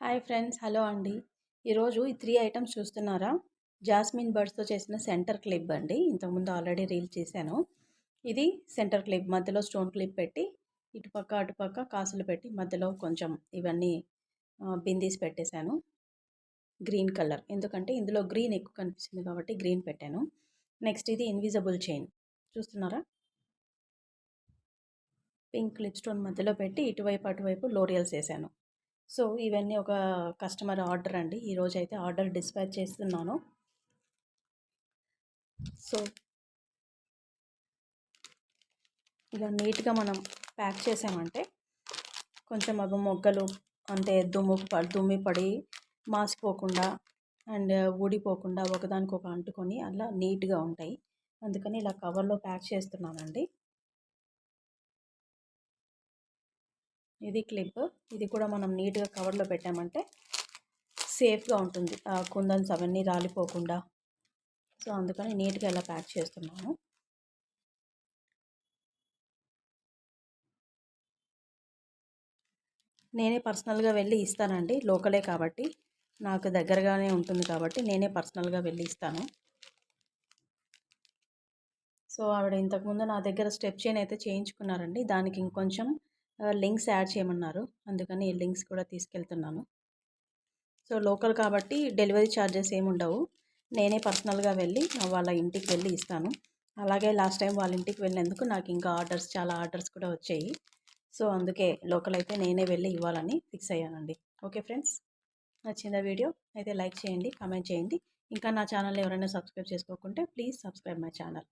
Hi friends, hello అండి. ఈరోజు ఈ 3 ఐటమ్స్ చూస్తున్నారా? జాస్మిన్ బర్డ్స్‌తో చేసిన సెంటర్ క్లిప్ అండి. ఇంతకుముందు ఆల్రెడీ రీల్ చేశాను. ఇది సెంటర్ క్లిప్ మధ్యలో స్టోన్ క్లిప్ పెట్టి ఇటుపక్క, అటుపక్క కాసులు పెట్టి మధ్యలో కొంచెం ఇవన్నీ బిందీస్ పెట్టేశాను. గ్రీన్ కలర్ ఎందుకంటే ఇందులో గ్రీన్ ఎక్కువ కనిపిస్తుంది కాబట్టి గ్రీన్ పెట్టాను. నెక్స్ట్ ఇది ఇన్విజిబుల్ చైన్ చూస్తున్నారా? పింక్ క్లిప్ స్టోన్ మధ్యలో పెట్టి ఇటువైపు, అటువైపు లోరియల్స్ వేసాను. సో ఇవన్నీ ఒక కస్టమర్ ఆర్డర్ అండి. ఈరోజైతే ఆర్డర్ డిస్పాచ్ చేస్తున్నాను. సో ఇలా నీట్గా మనం ప్యాక్ చేసామంటే కొంచెం అవి మొగ్గలు అంటే దుమ్మి పడి మాసిపోకుండా అండ్ ఊడిపోకుండా ఒకదానికొక అంటుకొని అలా నీట్గా ఉంటాయి. అందుకని ఇలా కవర్లో ప్యాక్ చేస్తున్నానండి. ఇది క్లిప్. ఇది కూడా మనం నీట్గా కవర్లో పెట్టామంటే సేఫ్గా ఉంటుంది, కుందన్స్ అవన్నీ రాలిపోకుండా. సో అందుకని నీట్గా ఇలా ప్యాక్ చేస్తున్నాను. నేనే పర్సనల్గా వెళ్ళి ఇస్తానండి. లోకలే కాబట్టి నాకు దగ్గరగానే ఉంటుంది కాబట్టి నేనే పర్సనల్గా వెళ్ళి ఇస్తాను. సో ఆవిడ ఇంతకుముందు నా దగ్గర స్టెప్ చైన్ అయితే చేయించుకున్నారండి. దానికి ఇంకొంచెం లింక్స్ యాడ్ చేయమన్నారు. అందుకని ఈ లింక్స్ కూడా తీసుకెళ్తున్నాను. సో లోకల్ కాబట్టి డెలివరీ ఛార్జెస్ ఏమి ఉండవు. నేనే పర్సనల్గా వెళ్ళి వాళ్ళ ఇంటికి వెళ్ళి ఇస్తాను. అలాగే లాస్ట్ టైం వాళ్ళ ఇంటికి వెళ్ళినందుకు నాకు ఇంకా చాలా ఆర్డర్స్ కూడా వచ్చాయి. సో అందుకే లోకల్ అయితే నేనే వెళ్ళి ఇవ్వాలని ఫిక్స్ అయ్యానండి. ఓకే ఫ్రెండ్స్, నచ్చిందా వీడియో అయితే లైక్ చేయండి, కామెంట్ చేయండి. ఇంకా నా ఛానల్ ఎవరైనా సబ్స్క్రైబ్ చేసుకోకుంటే ప్లీజ్ సబ్స్క్రైబ్ మై ఛానల్.